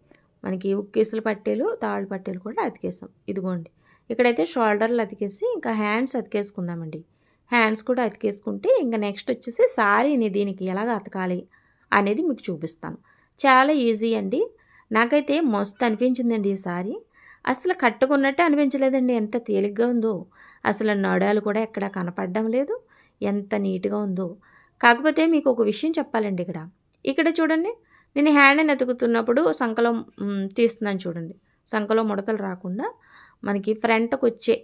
మనకి ఉక్కేసుల పట్టీలు తాళ్ళు పట్టీలు కూడా అతికేసాం. ఇదిగోండి ఇక్కడైతే షోల్డర్లు అతికేసి ఇంకా హ్యాండ్స్ అతికేసుకుందామండి. హ్యాండ్స్ కూడా అతికేసుకుంటే ఇంకా నెక్స్ట్ వచ్చేసి సారీని దీనికి ఎలాగ అతకాలి అనేది మీకు చూపిస్తాను. చాలా ఈజీ అండి. నాకైతే మస్తు అనిపించిందండి ఈ సారీ. అసలు కట్టుకున్నట్టే అనిపించలేదండి. ఎంత తేలిగ్గా ఉందో. అసలు నడాలు కూడా ఎక్కడా కనపడడం లేదు. ఎంత నీట్‌గా ఉందో. కాకపోతే మీకు ఒక విషయం చెప్పాలండి ఇక్కడ చూడండి నేను హ్యాండ్‌ని ఎతుకుతున్నప్పుడు సంకలో తీస్తున్నాను చూడండి. సంకలో ముడతలు రాకుండా మనకి ఫ్రంట్‌కొచ్చే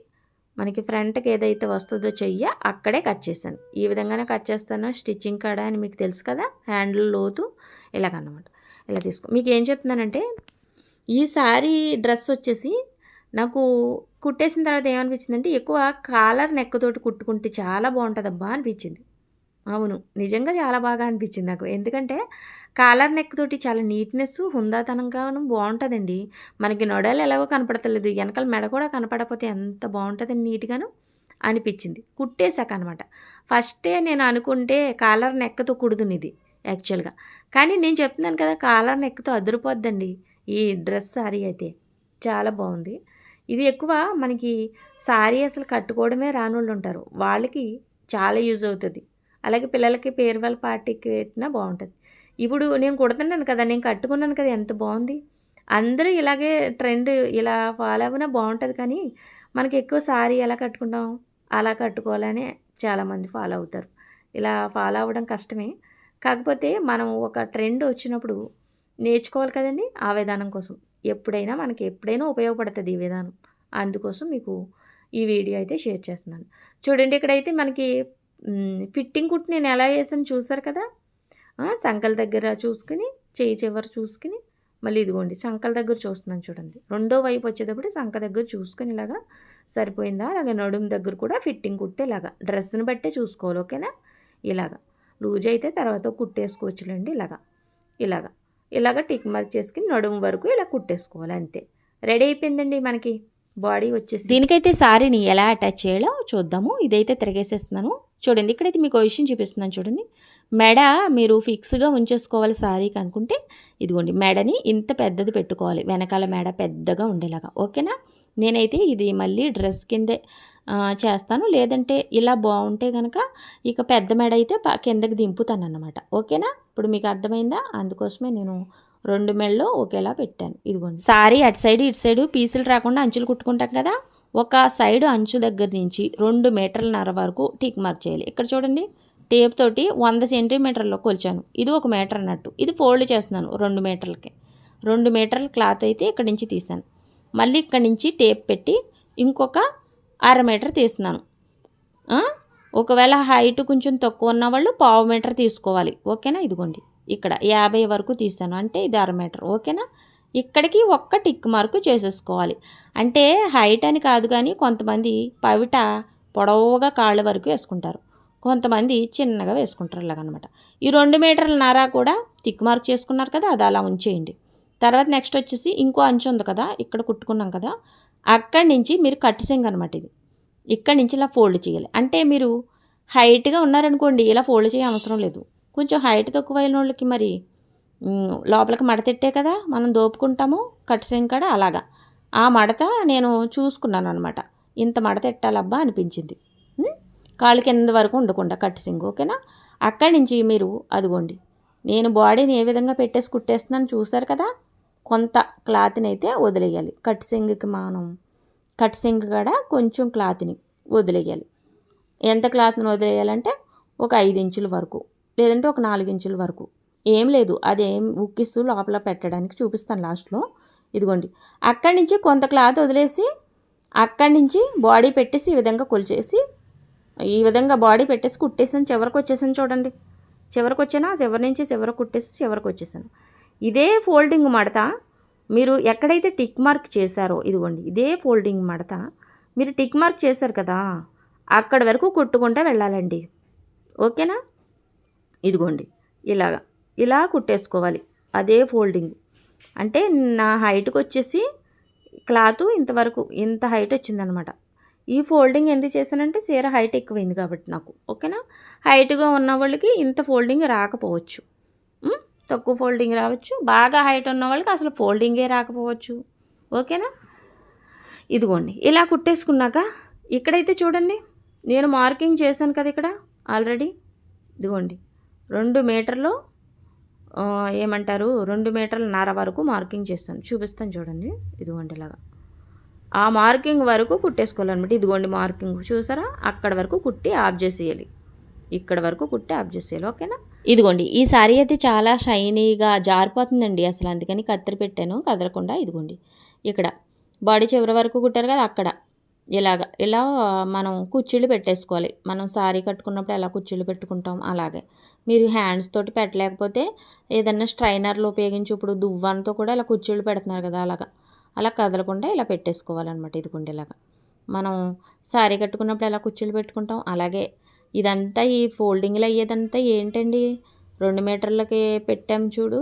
మనకి ఫ్రంట్కి ఏదైతే వస్తుందో చెయ్య అక్కడే కట్ చేశాను. ఈ విధంగానే కట్ చేస్తాను. స్టిచ్చింగ్ కాడ అని మీకు తెలుసు కదా, హ్యాండిల్ లోతు ఇలాగన్నమాట. ఇలా మీకు ఏం చెప్తున్నానంటే, ఈ శారీ డ్రెస్ వచ్చేసి నాకు కుట్టేసిన తర్వాత ఏమనిపించిందంటే, ఎక్కువ కాలర్ నెక్ తోటి కుట్టుకుంటే చాలా బాగుంటుందబ్బా అనిపించింది. అవును, నిజంగా చాలా బాగా అనిపించింది నాకు. ఎందుకంటే కాలర్ నెక్ తోటి చాలా నీట్నెస్, హుందాతనంగాను బాగుంటుందండి. మనకి నొడాలు ఎలాగో కనపడతలేదు, వెనకాల మెడ కూడా కనపడకపోతే ఎంత బాగుంటుందండి, నీట్గాను అనిపించింది కుట్టేశాక అనమాట. ఫస్టే నేను అనుకుంటే కాలర్ నెక్తో కుడుదునిది యాక్చువల్గా, కానీ నేను చెప్తున్నాను కదా, కాలర్ నెక్తో అదిరిపోద్దండి ఈ డ్రెస్ శారీ అయితే. చాలా బాగుంది ఇది. ఎక్కువ మనకి శారీ అసలు కట్టుకోవడమే రానోళ్ళు ఉంటారు, వాళ్ళకి చాలా యూజ్ అవుతుంది. అలాగే పిల్లలకి పేరువల్ పార్టీకి పెట్టినా బాగుంటుంది. ఇప్పుడు నేను కుడుతున్నాను కదా, నేను కట్టుకున్నాను కదా, ఎంత బాగుంది. అందరూ ఇలాగే ట్రెండ్ ఇలా ఫాలో అవ్వనా బాగుంటుంది, కానీ మనకి ఎక్కువ శారీ ఎలా కట్టుకుంటాం అలా కట్టుకోవాలని చాలామంది ఫాలో అవుతారు. ఇలా ఫాలో అవ్వడం కష్టమే, కాకపోతే మనం ఒక ట్రెండ్ వచ్చినప్పుడు నేర్చుకోవాలి కదండి. ఆ విధానం కోసం ఎప్పుడైనా మనకి ఎప్పుడైనా ఉపయోగపడుతుంది ఈ విధానం. అందుకోసం మీకు ఈ వీడియో అయితే షేర్ చేస్తున్నాను. చూడండి, ఇక్కడైతే మనకి ఫిట్టింగ్ కుట్టి నేను ఎలా వేసాను చూసారు కదా. సంకల దగ్గర చూసుకుని, చేయి చివర చూసుకుని, మళ్ళీ ఇదిగోండి సంకల దగ్గర చూస్తున్నాను చూడండి. రెండో వైపు వచ్చేటప్పుడు సంక దగ్గర చూసుకొని ఇలాగా సరిపోయిందా. అలాగే నడుము దగ్గర కూడా ఫిట్టింగ్ కుట్టే ఇలాగా డ్రెస్ని బట్టే చూసుకోవాలి, ఓకేనా. ఇలాగా లూజ్ అయితే తర్వాత కుట్టేసుకోవచ్చులేండి. ఇలాగా టిక్ మార్క్ చేసుకుని నడుము వరకు ఇలా కుట్టేసుకోవాలి, అంతే. రెడీ అయిపోయిందండి మనకి బాడీ వచ్చేసి. దీనికైతే శారీని ఎలా అటాచ్ చేయాలో చూద్దాము. ఇదైతే తిరగేసేస్తున్నాను చూడండి. ఇక్కడైతే మీకు విషయం చూపిస్తున్నాను చూడండి. మెడ మీరు ఫిక్స్గా ఉంచేసుకోవాలి శారీకి అనుకుంటే, ఇదిగోండి మెడని ఇంత పెద్దది పెట్టుకోవాలి, వెనకాల మెడ పెద్దగా ఉండేలాగా, ఓకేనా. నేనైతే ఇది మళ్ళీ డ్రెస్ కిందే చేస్తాను, లేదంటే ఇలా బాగుంటే కనుక ఇక పెద్ద మెడ అయితే కిందకి దింపుతాను అన్నమాట, ఓకేనా. ఇప్పుడు మీకు అర్థమైందా, అందుకోసమే నేను 2 మెడలు ఒకేలా పెట్టాను. ఇదిగోండి శారీ అటు సైడ్ ఇటు సైడు పీసులు రాకుండా అంచులు కుట్టుకుంటాం కదా, ఒక సైడ్ అంచు దగ్గర నుంచి 2 మీటర్లన్నర వరకు టిక్ మార్క్ చేయాలి. ఇక్కడ చూడండి, టేప్ తోటి 100 సెంటీమీటర్లో కొలిచాను. ఇది 1 మీటర్ అన్నట్టు. ఇది ఫోల్డ్ చేస్తున్నాను 2 మీటర్లకి. 2 మీటర్ల క్లాత్ అయితే ఇక్కడ నుంచి తీసాను. మళ్ళీ ఇక్కడ నుంచి టేప్ పెట్టి ఇంకొక 1/2 మీటర్ తీస్తున్నాను. ఒకవేళ హైట్ కొంచెం తక్కువ ఉన్న వాళ్ళు 1/2 మీటర్ తీసుకోవాలి, ఓకేనా. ఇదిగోండి ఇక్కడ 50 వరకు తీసాను, అంటే ఇది 1/2 మీటర్, ఓకేనా. ఇక్కడికి ఒక్క టిక్ మార్కు చేసేసుకోవాలి. అంటే హైట్ అని కాదు, కానీ కొంతమంది పవిట పొడవుగా కాళ్ళ వరకు వేసుకుంటారు, కొంతమంది చిన్నగా వేసుకుంటారు ఇలాగనమాట. ఈ 2 మీటర్లన్నర కూడా టిక్ మార్క్ చేసుకున్నారు కదా, అది అలా ఉంచేయండి. తర్వాత నెక్స్ట్ వచ్చేసి ఇంకో అంచు ఉంది కదా, ఇక్కడ కుట్టుకున్నాం కదా, అక్కడి నుంచి మీరు కట్ సింగ్ అనమాట. ఇది ఇక్కడి నుంచి ఇలా ఫోల్డ్ చేయాలి. అంటే మీరు హైట్గా ఉన్నారనుకోండి ఇలా ఫోల్డ్ చేయ అవసరం లేదు. కొంచెం హైట్ తక్కువైన వాళ్ళకి మరి లోపలికి మడతెట్టే కదా మనం దోపుకుంటాము కట్ సింగ్ కాడ, అలాగా ఆ మడత నేను చూసుకున్నాను అనమాట. ఇంత మడతెట్టాలబ్బా అనిపించింది, కాళ్ళు కింద వరకు ఉండకుండా కట్ సింగ్, ఓకేనా. అక్కడి నుంచి మీరు అదిగోండి నేను బాడీని ఏ విధంగా పెట్టేసి కుట్టేస్తున్నాను చూసారు కదా. కొంత క్లాత్ని అయితే వదిలేయాలి, కట్ సింగ్కి మనం కట్ సింగ్ కాడ కొంచెం క్లాత్ని వదిలేయాలి. ఎంత క్లాత్ని వదిలేయాలంటే ఒక 5 ఇంచుల వరకు, లేదంటే ఒక 4 ఇంచుల వరకు, ఏం లేదు అదేం ఉక్కిస్తూ లోపల పెట్టడానికి చూపిస్తాను లాస్ట్లో. ఇదిగోండి అక్కడి నుంచి కొంత క్లాత్ వదిలేసి అక్కడి నుంచి బాడీ పెట్టేసి ఈ విధంగా కొలిచేసి ఈ విధంగా బాడీ పెట్టేసి కుట్టేసాను. చివరికి వచ్చేసాను చూడండి, చివరికి వచ్చాను, చివరి నుంచి చివరికి కుట్టేసి చివరికి వచ్చేసాను. ఇదే ఫోల్డింగ్ మడత మీరు ఎక్కడైతే టిక్ మార్క్ చేశారో, ఇదిగోండి ఇదే ఫోల్డింగ్ మడత మీరు టిక్ మార్క్ చేశారు కదా, అక్కడి వరకు కుట్టుకుంటూ వెళ్ళాలండి, ఓకేనా. ఇదిగోండి ఇలా కుట్టేసుకోవాలి. అదే ఫోల్డింగ్ అంటే నా హైట్కి వచ్చేసి క్లాత్ ఇంతవరకు ఇంత హైట్ వచ్చిందనమాట. ఈ ఫోల్డింగ్ ఎందుకు చేశానంటే చీర హైట్ ఎక్కువైంది కాబట్టి నాకు, ఓకేనా. హైట్గా ఉన్న వాళ్ళకి ఇంత ఫోల్డింగ్ రాకపోవచ్చు, తక్కువ ఫోల్డింగ్ రావచ్చు. బాగా హైట్ ఉన్న వాళ్ళకి అసలు ఫోల్డింగే రాకపోవచ్చు, ఓకేనా. ఇదిగోండి ఇలా కుట్టేసుకున్నాక ఇక్కడైతే చూడండి నేను మార్కింగ్ చేశాను కదా ఇక్కడ ఆల్రెడీ. ఇదిగోండి 2 మీటర్లు ఏమంటారు 2 మీటర్లన్నర వరకు మార్కింగ్ చేస్తాను, చూపిస్తాను చూడండి. ఇదిగోండి ఇలాగా ఆ మార్కింగ్ వరకు కుట్టేసుకోవాలన్నమాట. ఇదిగోండి మార్కింగ్ చూసారా, అక్కడ వరకు కుట్టి ఆఫ్ చేసేయాలి, ఇక్కడ వరకు కుట్టి ఆఫ్ చేసేయాలి, ఓకేనా. ఇదిగోండి ఈ శారీ అయితే చాలా షైనీగా జారిపోతుందండి అసలు, అందుకని కత్తెర పెట్టాను కదలకుండా. ఇదిగోండి ఇక్కడ బాడీ చివరి వరకు కుట్టారు కదా, అక్కడ ఇలా మనం కుర్చీలు పెట్టేసుకోవాలి. మనం సారీ కట్టుకున్నప్పుడు ఎలా కుర్చీలు పెట్టుకుంటాం అలాగే. మీరు హ్యాండ్స్ తోటి పెట్టలేకపోతే ఏదన్నా స్ట్రైనర్లు ఉపయోగించి ఇప్పుడు దువ్వానతో కూడా ఇలా కుర్చీలు పెడుతున్నారు కదా అలాగా. అలా కదలకుండా ఇలా పెట్టేసుకోవాలన్నమాట. ఇదిగోండి ఇలాగా. మనం సారీ కట్టుకున్నప్పుడు ఎలా కుర్చీలు పెట్టుకుంటాం అలాగే. ఇదంతా ఈ ఫోల్డింగ్లు అయ్యేదంతా ఏంటండి 2 మీటర్లకి పెట్టాం చూడు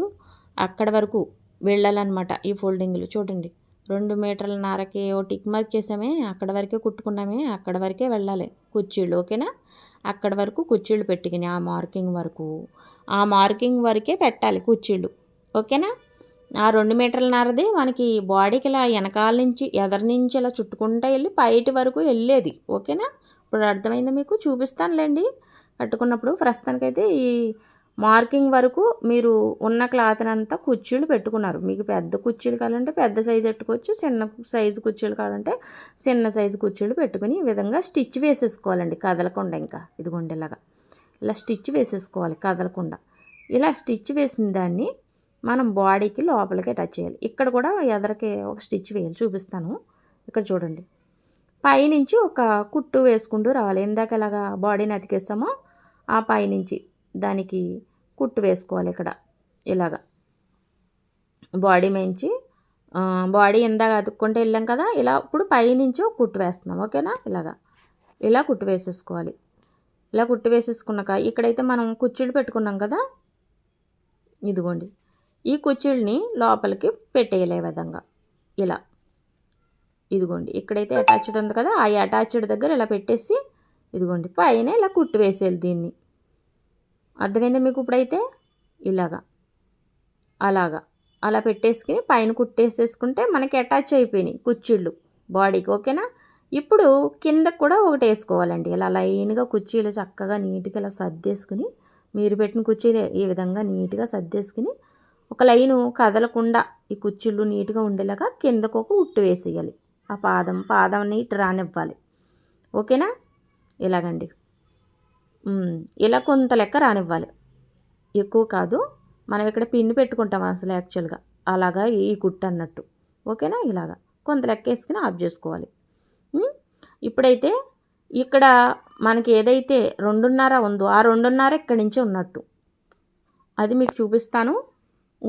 అక్కడ వరకు వెళ్ళాలన్నమాట ఈ ఫోల్డింగ్లు చూడండి. 2 మీటర్లన్నరకి ఓ టిక్ మార్క్ చేసామే అక్కడ వరకే కుట్టుకున్నామే అక్కడ వరకే వెళ్ళాలి కుర్చీళ్ళు. ఓకేనా? అక్కడ వరకు కుర్చీళ్ళు పెట్టుకుని ఆ మార్కింగ్ వరకే పెట్టాలి కుర్చీళ్ళు. ఓకేనా? ఆ 2 మీటర్లన్నరది మనకి బాడీకి ఇలా వెనకాల నుంచి ఎదరి నుంచి ఇలా చుట్టుకుంటూ వెళ్ళి పైటి వరకు వెళ్ళేది. ఓకేనా? ఇప్పుడు అర్థమైందా మీకు? చూపిస్తానులేండి కట్టుకున్నప్పుడు. ప్రస్తుతానికైతే ఈ మార్కింగ్ వరకు మీరు ఉన్న క్లాత్నంతా కుర్చీలు పెట్టుకున్నారు. మీకు పెద్ద కుర్చీలు కావాలంటే పెద్ద సైజు పెట్టుకోవచ్చు, చిన్న సైజు కుర్చీలు కావాలంటే చిన్న సైజు కుర్చీలు పెట్టుకుని ఈ విధంగా స్టిచ్ వేసేసుకోవాలండి కదలకుండా. ఇంకా ఇదిగోండి ఇలా స్టిచ్ వేసేసుకోవాలి కదలకుండా. ఇలా స్టిచ్ వేసిన దాన్ని మనం బాడీకి లోపలికి అటాచ్ చేయాలి. ఇక్కడ కూడా ఎదరికి ఒక స్టిచ్ వేయాలి, చూపిస్తాను. ఇక్కడ చూడండి, పైనుంచి ఒక కుట్టు వేసుకుంటూ రావాలి. ఇందాక ఎలాగా బాడీని అతికేస్తామో ఆ పైనుంచి దానికి కుట్టు వేసుకోవాలి. ఇక్కడ ఇలాగా బాడీ మించి బాడీ ఇందాక అతుక్కుంటూ వెళ్ళాం కదా, ఇలా ఇప్పుడు పైనుంచి ఒక కుట్టు వేస్తున్నాం. ఓకేనా? ఇలా కుట్టు వేసేసుకోవాలి. ఇలా కుట్టు వేసేసుకున్నాక ఇక్కడైతే మనం కుర్చీలు పెట్టుకున్నాం కదా, ఇదిగోండి ఈ కుర్చీలని లోపలికి పెట్టేయాలి ఈ విధంగా. ఇలా ఇదిగోండి ఇక్కడైతే అటాచ్డ్ ఉంది కదా, ఆ అటాచ్డ్ దగ్గర ఇలా పెట్టేసి ఇదిగోండి పైన ఇలా కుట్టు వేసేయాలి దీన్ని. అర్థమైందా మీకు? ఇప్పుడైతే అలా పెట్టేసుకుని పైన కుట్టేసేసుకుంటే మనకి అటాచ్ అయిపోయినాయి కుర్చీళ్ళు బాడీకి. ఓకేనా? ఇప్పుడు కిందకు కూడా ఒకటి వేసుకోవాలండి. ఇలా లైన్గా కుర్చీలు చక్కగా నీట్గా ఇలా సర్దేసుకుని, మీరు పెట్టిన కుర్చీలే ఈ విధంగా నీట్గా సర్దేసుకుని ఒక లైను కదలకుండా ఈ కుర్చీళ్ళు నీట్గా ఉండేలాగా కిందకు ఒక ఉట్టు వేసేయాలి. ఆ పాదం నీట్ రానివ్వాలి. ఓకేనా? ఇలాగండి ఇలా కొంత లెక్క రానివ్వాలి, ఎక్కువ కాదు. మనం ఇక్కడ పిన్ను పెట్టుకుంటాం అసలు యాక్చువల్గా అలాగా ఈ కుట్టు అన్నట్టు. ఓకేనా? ఇలాగా కొంత లెక్క వేసుకుని ఆఫ్ చేసుకోవాలి. ఇప్పుడైతే ఇక్కడ మనకి ఏదైతే 2.5 ఉందో ఆ 2.5 ఇక్కడి నుంచి ఉన్నట్టు అది మీకు చూపిస్తాను.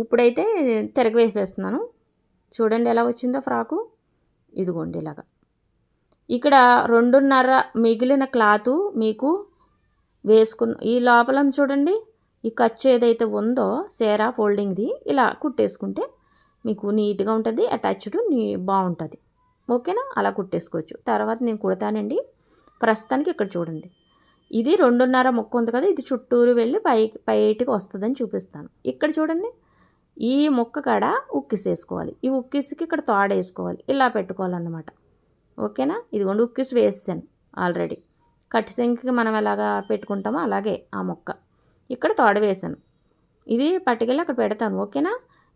ఇప్పుడైతే తిరగవేసేస్తున్నాను. చూడండి ఎలా వచ్చిందో ఫ్రాకు. ఇదిగోండి ఇలాగా. ఇక్కడ 2.5 మిగిలిన క్లాతు మీకు వేసుకున్న ఈ లోపల చూడండి, ఈ ఖర్చు ఏదైతే ఉందో సేరా ఫోల్డింగ్ది ఇలా కుట్టేసుకుంటే మీకు నీట్గా ఉంటుంది, అటాచ్డ్ బాగుంటుంది. ఓకేనా? అలా కుట్టేసుకోవచ్చు. తర్వాత నేను కుడతానండి. ప్రస్తుతానికి ఇక్కడ చూడండి, ఇది 2.5 ముక్క ఉంది కదా, ఇది చుట్టూరు వెళ్ళి బయటికి వస్తుందని చూపిస్తాను. ఇక్కడ చూడండి, ఈ ముక్క కాడ ఉక్కిస్ వేసుకోవాలి. ఈ ఉక్కిస్కి ఇక్కడ తాడు వేసుకోవాలి, ఇలా పెట్టుకోవాలన్నమాట. ఓకేనా? ఇదిగోండి ఉక్కిస్ వేసాను ఆల్రెడీ. కట్ సింక్కి మనం ఎలాగా పెట్టుకుంటామో అలాగే ఆ ముక్క ఇక్కడ తాడు వేసాను. ఇది పట్టుకెళ్ళి అక్కడ పెడతాను. ఓకేనా?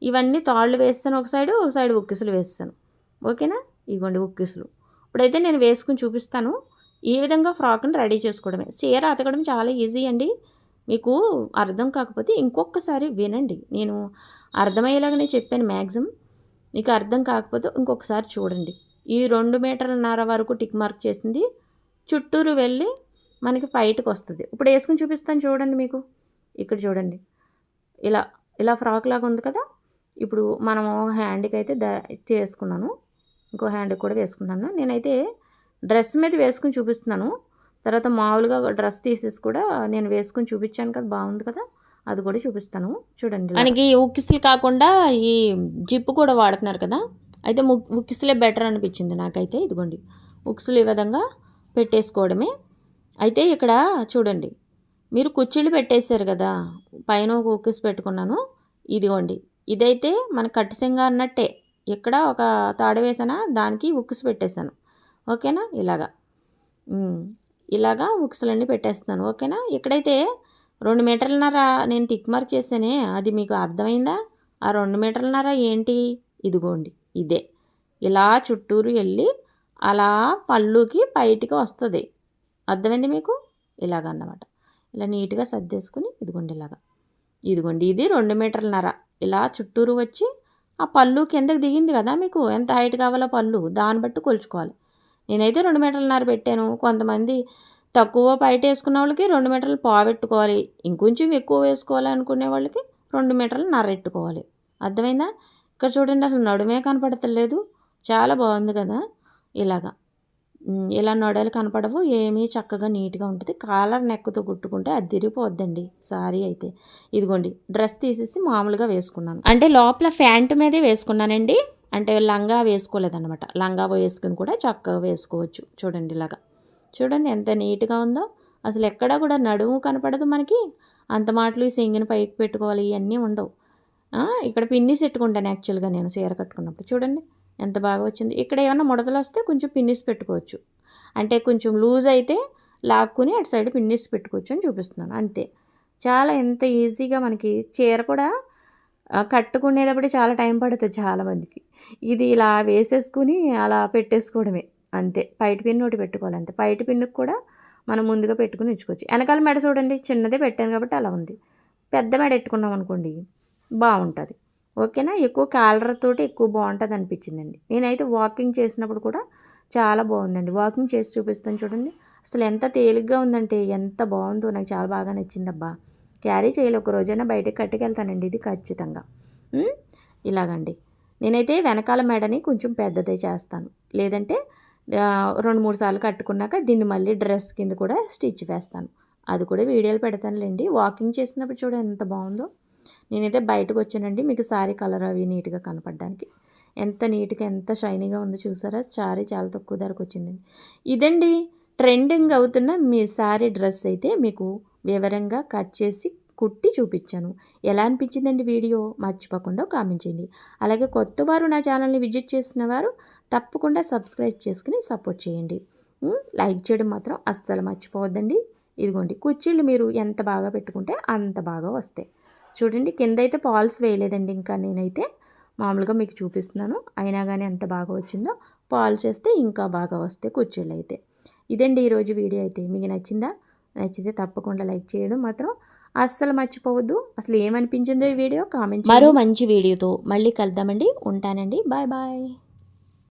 ఇవన్నీ తాళ్ళు వేస్తాను, ఒక సైడ్ ఉక్కిసులు వేస్తాను. ఓకేనా? ఇదిగోండి ఉక్కిసులు. ఇప్పుడైతే నేను వేసుకుని చూపిస్తాను. ఈ విధంగా ఫ్రాక్ని రెడీ చేసుకోవడమే. చీర అతకడం చాలా ఈజీ అండి. మీకు అర్థం కాకపోతే ఇంకొకసారి వినండి, నేను అర్థమయ్యేలాగానే చెప్పాను మ్యాక్సిమం. మీకు అర్థం కాకపోతే ఇంకొకసారి చూడండి. ఈ 2.5 మీటర్ల వరకు టిక్ మార్క్ చేసింది చుట్టూరు వెళ్ళి మనకి బయటకు వస్తుంది. ఇప్పుడు వేసుకుని చూపిస్తాను చూడండి. మీకు ఇక్కడ చూడండి, ఇలా ఫ్రాక్ లాగా ఉంది కదా. ఇప్పుడు మనము హ్యాండ్కి అయితే చేసుకున్నాను, ఇంకో హ్యాండ్కి కూడా వేసుకున్నాను. నేనైతే డ్రెస్ మీద వేసుకుని చూపిస్తున్నాను. తర్వాత మామూలుగా డ్రెస్ తీసేసి కూడా నేను వేసుకుని చూపించాను కదా, బాగుంది కదా, అది కూడా చూపిస్తాను చూడండి. మనకి ఉక్కిసులు కాకుండా ఈ జిప్పు కూడా వాడుతున్నారు కదా, అయితే ఉక్కిసులే బెటర్ అనిపించింది నాకైతే. ఇదిగోండి ఉక్సులు ఈ విధంగా పెట్టేసుకోవడమే. అయితే ఇక్కడ చూడండి, మీరు కుర్చీలు పెట్టేశారు కదా, పైన ఒక ఉక్కిస్ పెట్టుకున్నాను. ఇదిగోండి ఇదైతే మన కట్టుసింగ అన్నట్టే. ఇక్కడ ఒక తాడు వేసానా, దానికి ఉక్కిస్ పెట్టేశాను. ఓకేనా? ఇలాగా ఉక్సులన్నీ పెట్టేస్తున్నాను. ఓకేనా? ఇక్కడైతే 2.5 మీటర్ల నేను టిక్ మార్క్ చేశానే, అది మీకు అర్థమైందా? ఆ 2.5 మీటర్ల ఏంటి? ఇదిగోండి ఇదే. ఇలా చుట్టూరు వెళ్ళి అలా పళ్ళుకి బయటికి వస్తుంది. అర్థమైంది మీకు? ఇలాగన్నమాట. ఇలా నీట్గా సర్దేసుకుని ఇదిగోండి ఇదిగోండి ఇది 2.5 మీటర్ల ఇలా చుట్టూరు వచ్చి ఆ పళ్ళు కిందకి దిగింది కదా, మీకు ఎంత హైట్ కావాలో పళ్ళు దాన్ని బట్టి కొలుచుకోవాలి. నేనైతే 2 మీటర్లన్నర పెట్టాను. కొంతమంది తక్కువ పైట వేసుకున్న వాళ్ళకి 2 మీటర్లు పావు పెట్టుకోవాలి. ఇంకొంచెం ఎక్కువ వేసుకోవాలి అనుకునే వాళ్ళకి 2 మీటర్లన్నర పెట్టుకోవాలి. అర్థమైందా? ఇక్కడ చూడండి అసలు నడుమే కనపడతలేదు. చాలా బాగుంది కదా ఇలాగా. ఇలా నొడలు కనపడవు, ఏమీ చక్కగా నీట్గా ఉంటుంది. కాలర్ నెక్తో కుట్టుకుంటే అది తిరిగిపోద్దండి సారీ అయితే. ఇదిగోండి డ్రెస్ తీసేసి మామూలుగా వేసుకున్నాను. అంటే లోపల ప్యాంటు మీదే వేసుకున్నానండి. అంటే లంగా వేసుకోలేదన్నమాట. లంగా వేసుకుని కూడా చక్కగా వేసుకోవచ్చు. చూడండి ఇలాగా. చూడండి ఎంత నీట్గా ఉందో. అసలు ఎక్కడా కూడా నడుము కనపడదు మనకి. అంత మాటలు ఈ సెంగిని పైకి పెట్టుకోవాలి ఇవన్నీ ఉండవు. ఇక్కడ పిన్నిస్ పెట్టుకుంటాను యాక్చువల్గా నేను చీర కట్టుకున్నప్పుడు. చూడండి ఎంత బాగా వచ్చింది. ఇక్కడ ఏమైనా ముడతలు వస్తే కొంచెం పిన్నిస్ పెట్టుకోవచ్చు. అంటే కొంచెం లూజ్ అయితే లాక్కుని అటు సైడ్ పిన్నిస్ పెట్టుకోవచ్చు అని చూపిస్తున్నాను అంతే. చాలా ఎంత ఈజీగా మనకి చీర కూడా కట్టుకునేటప్పుడు చాలా టైం పడుతుంది చాలామందికి. ఇది ఇలా వేసేసుకుని అలా పెట్టేసుకోవడమే అంతే. పైట పిన్ ఒకటి పెట్టుకోవాలి అంతే. పైట పిన్నుకి కూడా మనం ముందుగా పెట్టుకుని ఉంచుకోవచ్చు. వెనకాల మెడ చూడండి చిన్నదే పెట్టాను కాబట్టి అలా ఉంది. పెద్ద మెడ పెట్టుకున్నాం అనుకోండి బాగుంటుంది. ఓకేనా? ఎక్కువ కాలర్ తోటి ఎక్కువ బాగుంటుంది అనిపించిందండి. నేనైతే వాకింగ్ చేసినప్పుడు కూడా చాలా బాగుందండి. వాకింగ్ చేసి చూపిస్తాను చూడండి. అసలు ఎంత తేలిగ్గా ఉందంటే ఎంత బాగుందో, నాకు చాలా బాగా నచ్చిందబ్బా. క్యారీ చేయాలి, ఒక రోజైనా బయటకు కట్టుకెళ్తానండి ఇది ఖచ్చితంగా. ఇలాగండి. నేనైతే వెనకాల మెడని కొంచెం పెద్దదే చేస్తాను. లేదంటే 2-3 సార్లు కట్టుకున్నాక దీన్ని మళ్ళీ డ్రెస్ కింద కూడా స్టిచ్ వేస్తాను. అది కూడా వీడియోలు పెడతానులేండి. వాకింగ్ చేసినప్పుడు చూడండి ఎంత బాగుందో. నేనైతే బయటకు వచ్చానండి మీకు సారీ కలర్ అవి నీట్గా కనపడడానికి. ఎంత నీట్గా ఎంత షైనీగా ఉందో చూసారా? సారీ చాలా తక్కువ ధరకు వచ్చిందండి. ఇదండి ట్రెండింగ్ అవుతున్న మీ సారీ డ్రెస్ అయితే మీకు వివరంగా కట్ చేసి కుట్టి చూపించాను. ఎలా అనిపించిందండి వీడియో? మర్చిపోకుండా కామెంట్ చేయండి. అలాగే కొత్త వారు నా ఛానల్ని విజిట్ చేస్తున్న వారు తప్పకుండా సబ్స్క్రైబ్ చేసుకుని సపోర్ట్ చేయండి. లైక్ చేయడం మాత్రం అస్సలు మర్చిపోవద్దండి. ఇదిగోండి కుర్చీలు మీరు ఎంత బాగా పెట్టుకుంటే అంత బాగా వస్తాయి. చూడండి కింద అయితే పాల్స్ వేయలేదండి ఇంకా. నేనైతే మామూలుగా మీకు చూపిస్తున్నాను. అయినా కానీ ఎంత బాగా వచ్చిందో. పాల్స్ వేస్తే ఇంకా బాగా వస్తాయి కుర్చీలు అయితే. ఇదండి ఈరోజు వీడియో అయితే. మీకు నచ్చిందా? నచ్చితే తప్పకుండా లైక్ చేయడం మాత్రం అస్సలు మర్చిపోవద్దు. అసలు ఏమనిపించిందో ఈ వీడియో కామెంట్ చేయండి. మరో మంచి వీడియోతో మళ్ళీ కలుద్దామండి. ఉంటానండి. Bye bye.